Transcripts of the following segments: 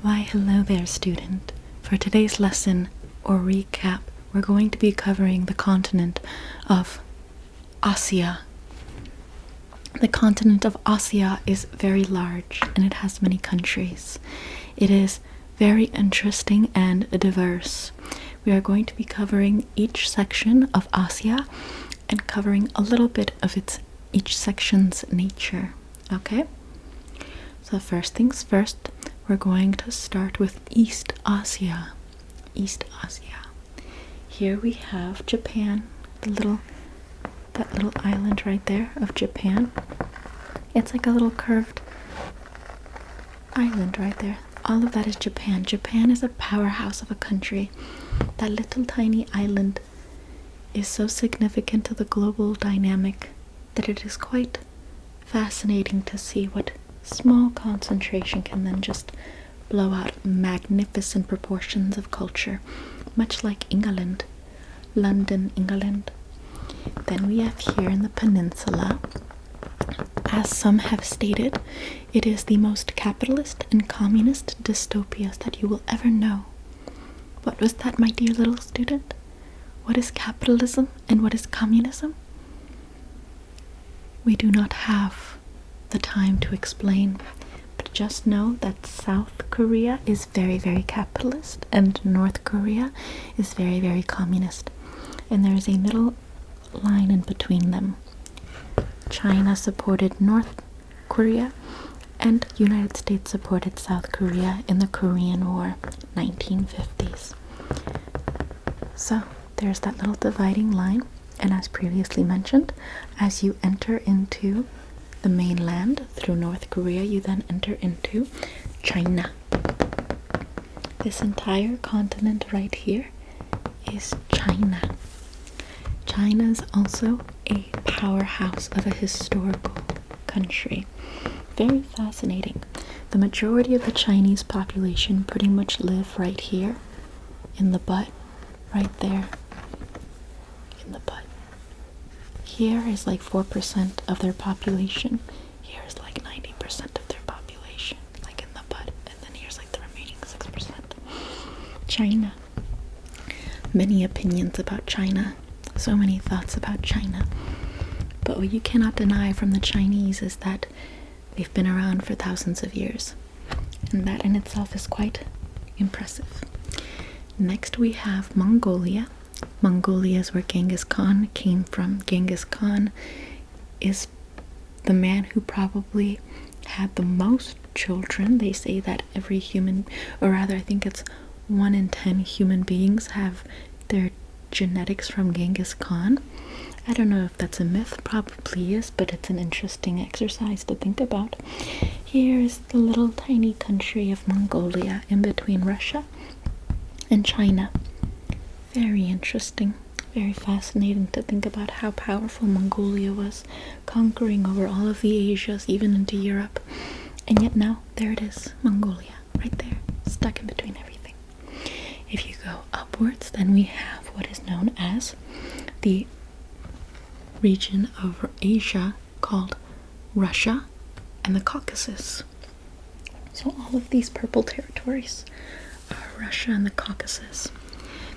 Why, hello there, student. For today's lesson, or recap, we're going to be covering the continent of Asia. The continent of Asia is very large and it has many countries. It is very interesting and diverse. We are going to be covering each section of Asia and covering a little bit of each section's nature. Okay? So first things first, we're going to start with East Asia. East Asia. Here we have Japan, that little island right there of Japan. It's like a little curved island right there. All of that is Japan. Japan is a powerhouse of a country. That little tiny island is so significant to the global dynamic that it is quite fascinating to see what small concentration can then just blow out magnificent proportions of culture, much like England, London, England. Then we have here in the peninsula, as some have stated, it is the most capitalist and communist dystopias that you will ever know. What was that, my dear little student? What is capitalism and what is communism? We do not have the time to explain, but just know that South Korea is very, very capitalist and North Korea is very, very communist. And there is a middle line in between them. China supported North Korea and United States supported South Korea in the Korean War, 1950s. So there's that little dividing line, and as previously mentioned, as you enter into the mainland through North Korea, you then enter into China. This entire continent right here is China. China is also a powerhouse of a historical country. Very fascinating. The majority of the Chinese population pretty much live right here in the butt, right there in the butt. Here is like 4% of their population. Here is like 90% of their population, like in the butt. And then here's like the remaining 6%. China. Many opinions about China. So many thoughts about China. But what you cannot deny from the Chinese is that they've been around for thousands of years. And that in itself is quite impressive. Next we have Mongolia. Mongolia is where Genghis Khan came from. Genghis Khan is the man who probably had the most children. They say that every human, or rather I think it's 1 in 10 human beings have their genetics from Genghis Khan. I don't know if that's a myth, probably is, but it's an interesting exercise to think about. Here is the little tiny country of Mongolia in between Russia and China. Very interesting, very fascinating to think about how powerful Mongolia was, conquering over all of the Asias, even into Europe. And yet now, there it is, Mongolia, right there, stuck in between everything. If you go upwards, then we have what is known as the region of Asia called Russia and the Caucasus. So all of these purple territories are Russia and the Caucasus.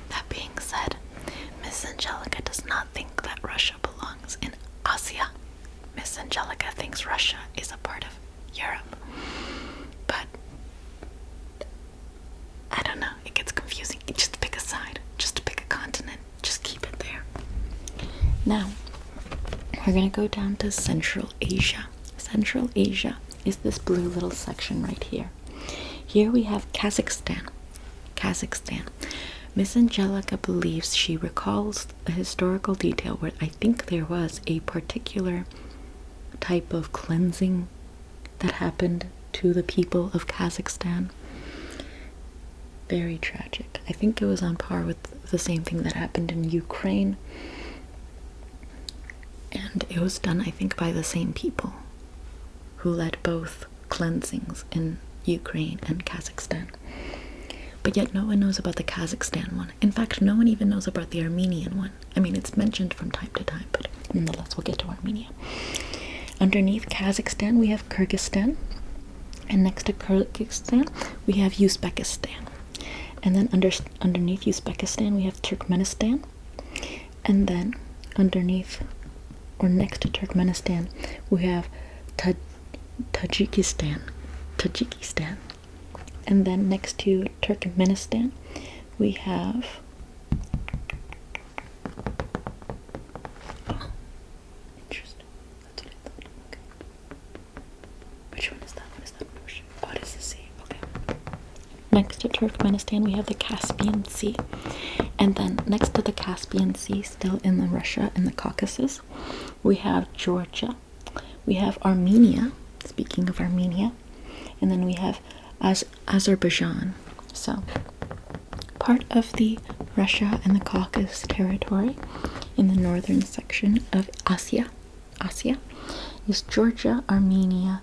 That being said, Miss Angelica does not think that Russia belongs in Asia. Miss Angelica thinks Russia is a part of Europe. But I don't know, it gets confusing. Just pick a side, just pick a continent, just keep it there. Now, we're going to go down to Central Asia. Central Asia is this blue little section right here. Here we have Kazakhstan. Kazakhstan. Miss Angelica believes she recalls a historical detail where I think there was a particular type of cleansing that happened to the people of Kazakhstan. Very tragic. I think it was on par with the same thing that happened in Ukraine. And it was done, I think, by the same people who led both cleansings in Ukraine and Kazakhstan. But yet no one knows about the Kazakhstan one. In fact, no one even knows about the Armenian one. I mean, it's mentioned from time to time, but nonetheless, we'll get to Armenia. Underneath Kazakhstan, we have Kyrgyzstan. And next to Kyrgyzstan, we have Uzbekistan. And then underneath Uzbekistan, we have Turkmenistan. And then underneath, or next to Turkmenistan, we have Tajikistan. And then next to Turkmenistan, we have interesting. That's what I thought. Okay. Which one is that? What is that ocean? Oh, it is the sea. Okay. Next to Turkmenistan, we have the Caspian Sea. And then next to the Caspian Sea, still in the Russia and the Caucasus, we have Georgia. We have Armenia, speaking of Armenia. And then we have Azerbaijan. So, part of the Russia and the Caucasus territory in the northern section of Asia is Georgia, Armenia,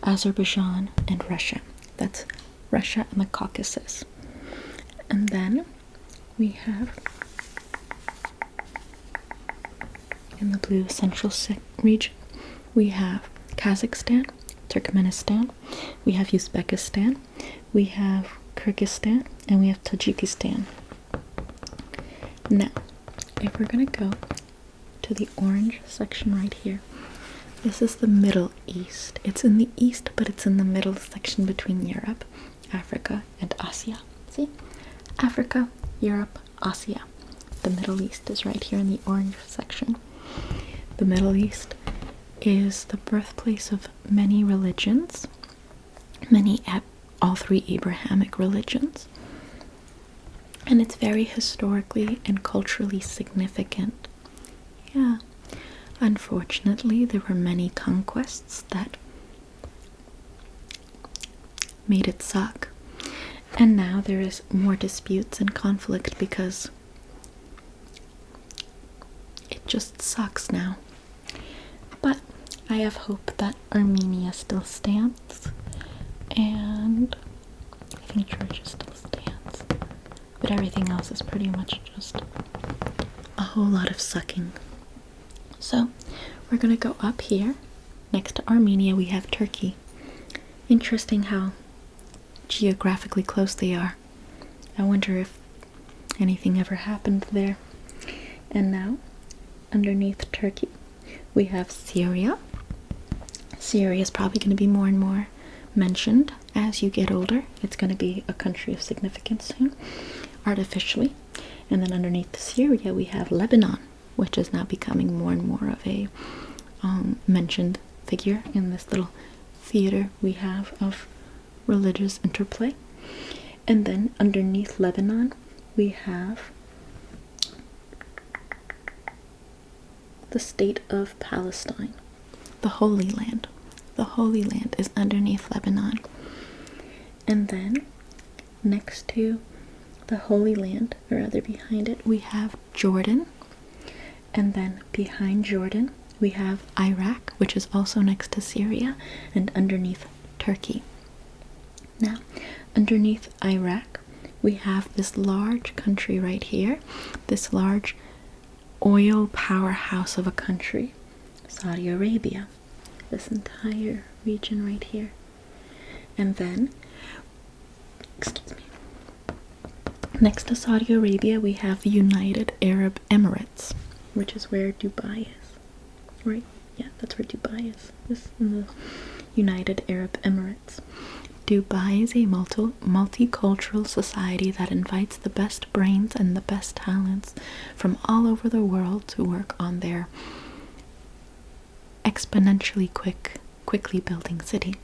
Azerbaijan, and Russia. That's Russia and the Caucasus. And then we have in the blue central region, we have Kazakhstan, Turkmenistan, we have Uzbekistan, we have Kyrgyzstan, and we have Tajikistan. Now, if we're going to go to the orange section right here, this is the Middle East. It's in the east, but it's in the middle section between Europe, Africa, and Asia. See? Africa, Europe, Asia. The Middle East is right here in the orange section. The Middle East is the birthplace of many religions, all three Abrahamic religions, and it's very historically and culturally significant. Yeah, unfortunately, there were many conquests that made it suck, and now there is more disputes and conflict because it just sucks now. But I have hope that Armenia still stands, and I think Georgia still stands, but everything else is pretty much just a whole lot of sucking. So we're gonna go up here. Next to Armenia, we have Turkey. Interesting how geographically close they are. I wonder if anything ever happened there. And now, underneath Turkey, we have Syria. Syria is probably going to be more and more mentioned as you get older. It's going to be a country of significance soon, artificially. And then underneath Syria, we have Lebanon, which is now becoming more and more of a mentioned figure in this little theater we have of religious interplay. And then underneath Lebanon, we have the state of Palestine, the Holy Land. The Holy Land is underneath Lebanon. And then next to the Holy Land, or rather behind it, we have Jordan. And then behind Jordan, we have Iraq, which is also next to Syria, and underneath Turkey. Now, underneath Iraq, we have this large country right here, this large oil powerhouse of a country, Saudi Arabia, this entire region right here. And then, excuse me, next to Saudi Arabia, we have the United Arab Emirates, which is where Dubai is, right? Yeah, that's where Dubai is. This is in the United Arab Emirates. Dubai is a multicultural society that invites the best brains and the best talents from all over the world to work on their exponentially quickly building city.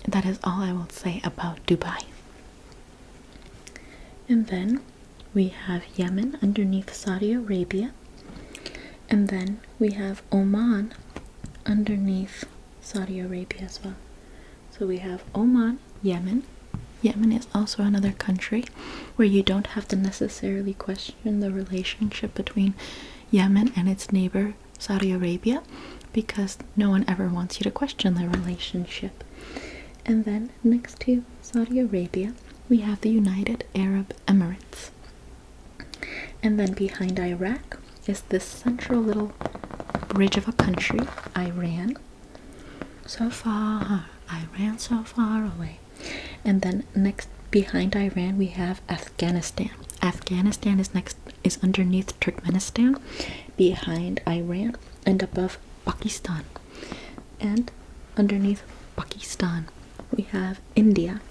That is all I will say about Dubai. And then we have Yemen underneath Saudi Arabia, and then we have Oman underneath Saudi Arabia as well. So we have Oman, Yemen. Yemen is also another country where you don't have to necessarily question the relationship between Yemen and its neighbor Saudi Arabia, because no one ever wants you to question the relationship. And then next to Saudi Arabia, we have the United Arab Emirates. And then behind Iraq is this central little bridge of a country, Iran. So far, Iran so far away. And then next behind Iran we have Afghanistan. Afghanistan is underneath Turkmenistan, behind Iran, and above Pakistan. And underneath Pakistan we have India.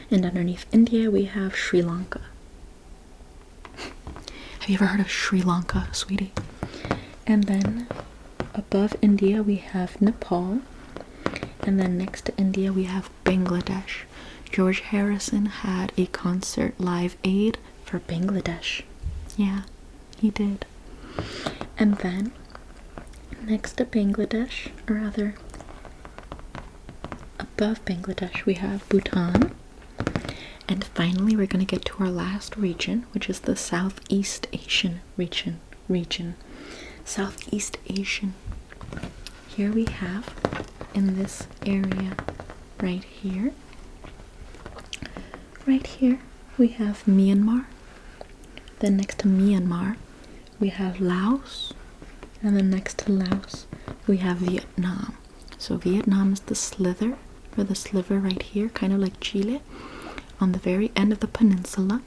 And underneath India we have Sri Lanka. Have you ever heard of Sri Lanka, sweetie? And then above India we have Nepal. And then next to India we have Bangladesh. George Harrison had a concert Live Aid for Bangladesh. Yeah, he did. And then next to Bangladesh, or rather above Bangladesh, we have Bhutan. And finally we're going to get to our last region, which is the Southeast Asian region. Southeast Asian. Here we have, in this area right here, we have Myanmar. Then next to Myanmar we have Laos, and then next to Laos we have Vietnam. So Vietnam is the slither, or the sliver right here, kind of like Chile, on the very end of the peninsula,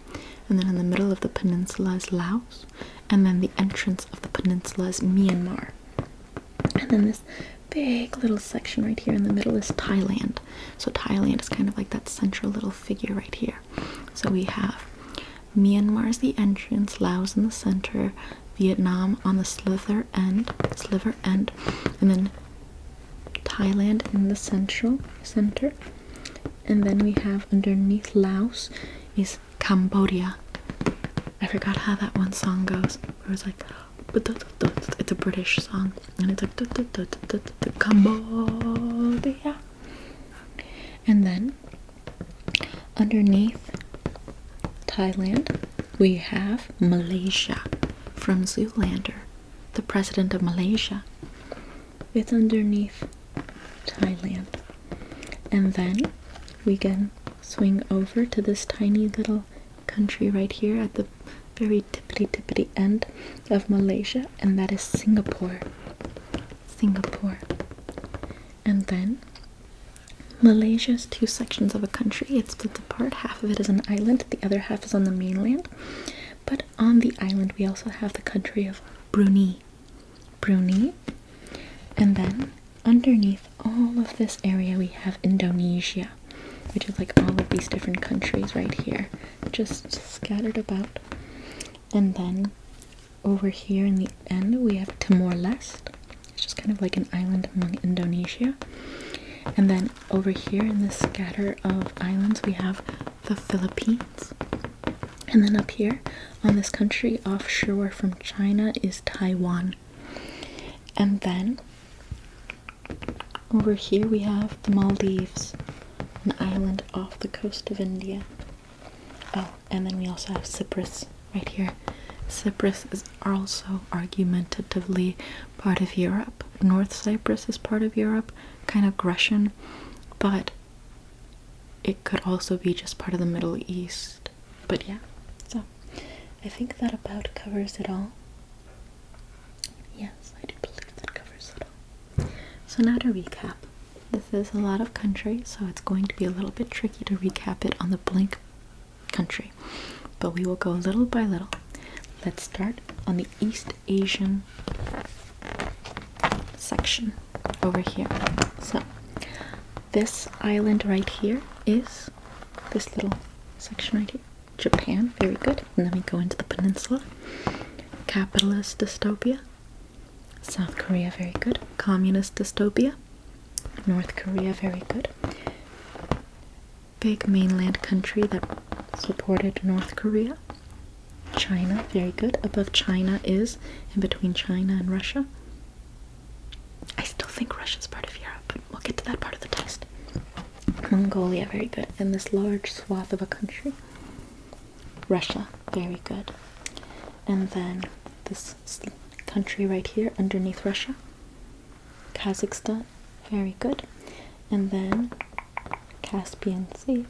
and then in the middle of the peninsula is Laos, and then the entrance of the peninsula is Myanmar. And then this big little section right here in the middle is Thailand. So Thailand is kind of like that central little figure right here. So we have Myanmar as the entrance, Laos in the center, Vietnam on the sliver end, and then Thailand in the center. And then we have underneath Laos is Cambodia. I forgot how that one song goes. It was like, it's a British song, and it's like Cambodia. And then underneath Thailand we have Malaysia from Zoolander. The president of Malaysia. It's underneath Thailand. And then we can swing over to this tiny little country right here at the very tippity end of Malaysia, and that is Singapore. And then Malaysia's two sections of a country. It's split apart. Half of it is an island, the other half is on the mainland. But on the island we also have the country of Brunei. And then underneath all of this area we have Indonesia, which is like all of these different countries right here, just scattered about. And then over here in the end we have Timor-Leste. It's just kind of like an island among Indonesia. And then over here in this scatter of islands we have the Philippines. And then up here on this country offshore from China is Taiwan. And then over here we have the Maldives, an island off the coast of India. Oh, and then we also have Cyprus right here. Cyprus is also argumentatively part of Europe. North Cyprus is part of Europe, kind of Grecian, but it could also be just part of the Middle East. But yeah, so I think that about covers it all. Yes, I do believe that covers it all. So now to recap. This is a lot of country, so it's going to be a little bit tricky to recap it on the blank country. But we will go little by little. Let's start on the East Asian section over here. So this island right here is this little section right here. Japan, very good. And then we go into the peninsula. Capitalist dystopia. South Korea, very good. Communist dystopia. North Korea, very good. Big mainland country that supported North Korea. China, very good. Above China is, in between China and Russia. I still think Russia's part of Europe, but we'll get to that part of the test. Mongolia, very good. And this large swath of a country. Russia, very good. And then this country right here underneath Russia. Kazakhstan, very good. And then Caspian Sea.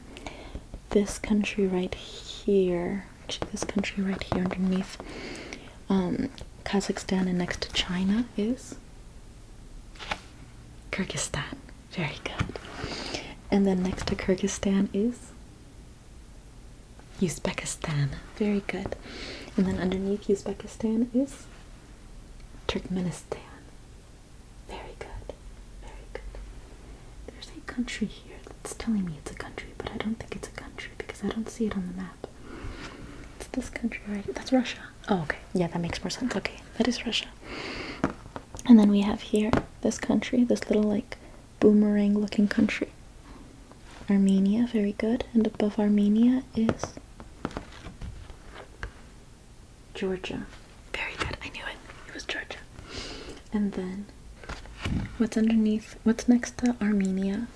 This country right here, actually this country right here underneath Kazakhstan and next to China is Kyrgyzstan. Very good. And then next to Kyrgyzstan is Uzbekistan. Very good. And then underneath Uzbekistan is Turkmenistan. Very good. Very good. There's a country here that's telling me it's a country, but I don't think it's a country because I don't see it on the map. It's this country, right? That's Russia. Oh, okay. Yeah, that makes more sense. Okay, that is Russia. And then we have here this country, this little like boomerang looking country. Armenia, very good. And above Armenia is Georgia. Very good. I knew it. It was Georgia. And then what's underneath? What's next to Armenia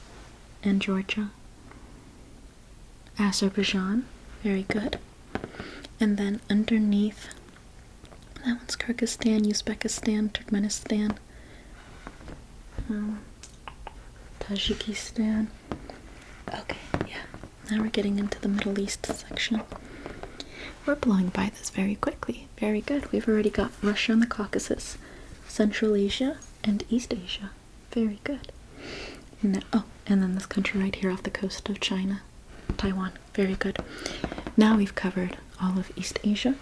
and Georgia? Azerbaijan. Very good. And then underneath, that one's Kyrgyzstan, Uzbekistan, Turkmenistan, Tajikistan. Okay, yeah. Now we're getting into the Middle East section. We're blowing by this very quickly. Very good. We've already got Russia and the Caucasus, Central Asia, and East Asia. Very good. Now, oh, and then this country right here off the coast of China, Taiwan. Very good. Now we've covered all of East Asia.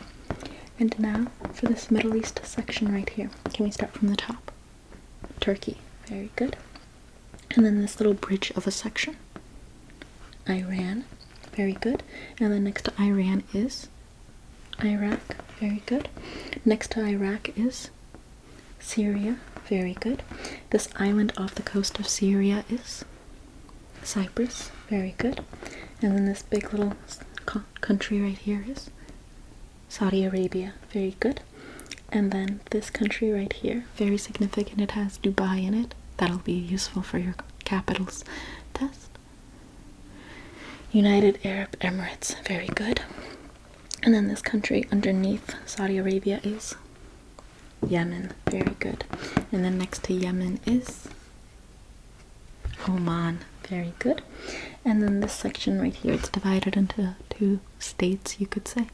And now for this Middle East section right here. Can we start from the top? Turkey. Very good. And then this little bridge of a section. Iran. Very good. And then next to Iran is Iraq. Very good. Next to Iraq is Syria. Very good. This island off the coast of Syria is Cyprus. Very good. And then this big little country right here is Saudi Arabia. Very good. And then this country right here, very significant, it has Dubai in it. That'll be useful for your capitals test. United Arab Emirates. Very good. And then this country underneath Saudi Arabia is Yemen. Very good. And then next to Yemen is Oman. Very good. And then this section right here, it's divided into 2 states, you could say.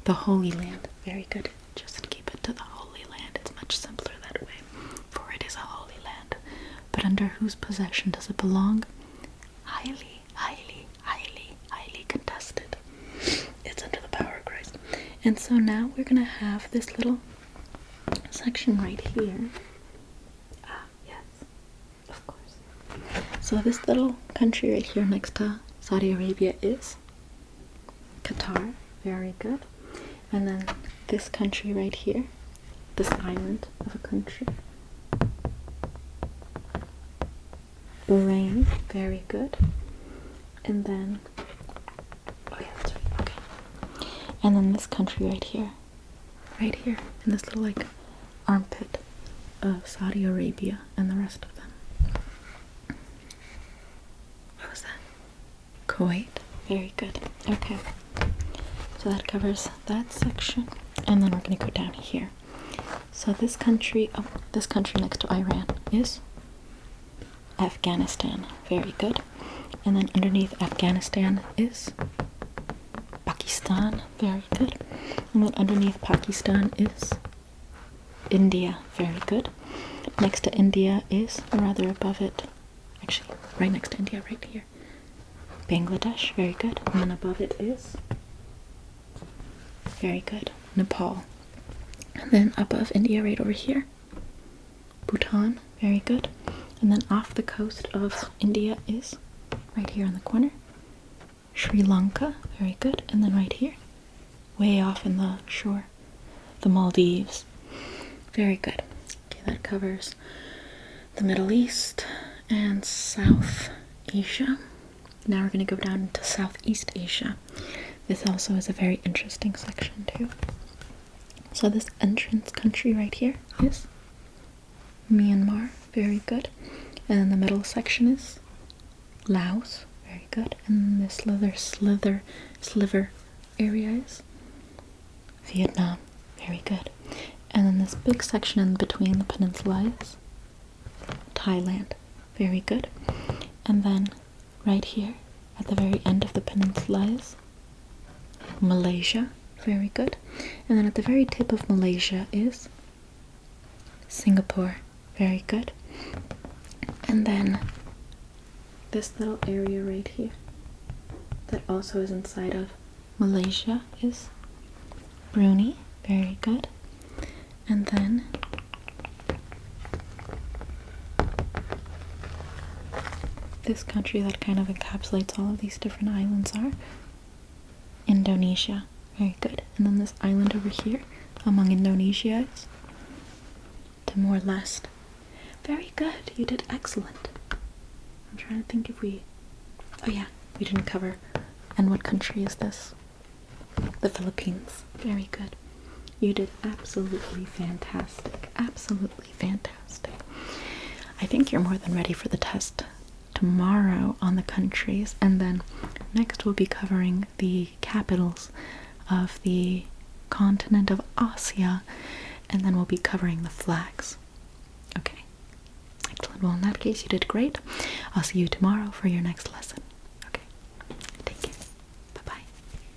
The Holy Land. Very good. Just keep it to the Holy Land. It's much simpler that way, for it is a holy land. But under whose possession does it belong? Highly, highly, highly, highly contested. It's under the power of Christ. And so now we're going to have this little section right here. Ah, yes, of course. So this little country right here next to Saudi Arabia is Qatar. Very good. And then this country right here, this island of a country, Bahrain. Very good. And then, oh yeah, that's right, okay. And then this country right here, in this little like armpit of Saudi Arabia and the rest of them. What was that? Kuwait. Very good. Okay. So that covers that section. And then we're going to go down here. So this country next to Iran is Afghanistan. Very good. And then underneath Afghanistan is Pakistan. Very good. And then underneath Pakistan is India. Very good. Next to India is, or rather above it, actually right next to India, right here, Bangladesh. Very good. And then above it is, very good, Nepal. And then above India, right over here, Bhutan. Very good. And then off the coast of India is, right here in the corner, Sri Lanka. Very good. And then right here, way off in the shore, the Maldives. Very good. Okay, that covers the Middle East and South Asia. Now we're going to go down into Southeast Asia. This also is a very interesting section too. So this entrance country right here is Myanmar. Very good. And then the middle section is Laos. Very good. And this sliver area is Vietnam. Very good. And then this big section in between the peninsula is Thailand. Very good. And then right here at the very end of the peninsula is Malaysia. Very good. And then at the very tip of Malaysia is Singapore. Very good. And then this little area right here that also is inside of Malaysia is Brunei. Very good. And then this country that kind of encapsulates all of these different islands are Indonesia. Very good. And then this island over here among Indonesia is Timor-Leste. Very good. You did excellent. I'm trying to think if we... Oh yeah, we didn't cover. And what country is this? The Philippines. Very good. You did absolutely fantastic. Absolutely fantastic. I think you're more than ready for the test tomorrow on the countries, and then next we'll be covering the capitals of the continent of Asia, and then we'll be covering the flags. Okay. Excellent. Well, in that case, you did great. I'll see you tomorrow for your next lesson.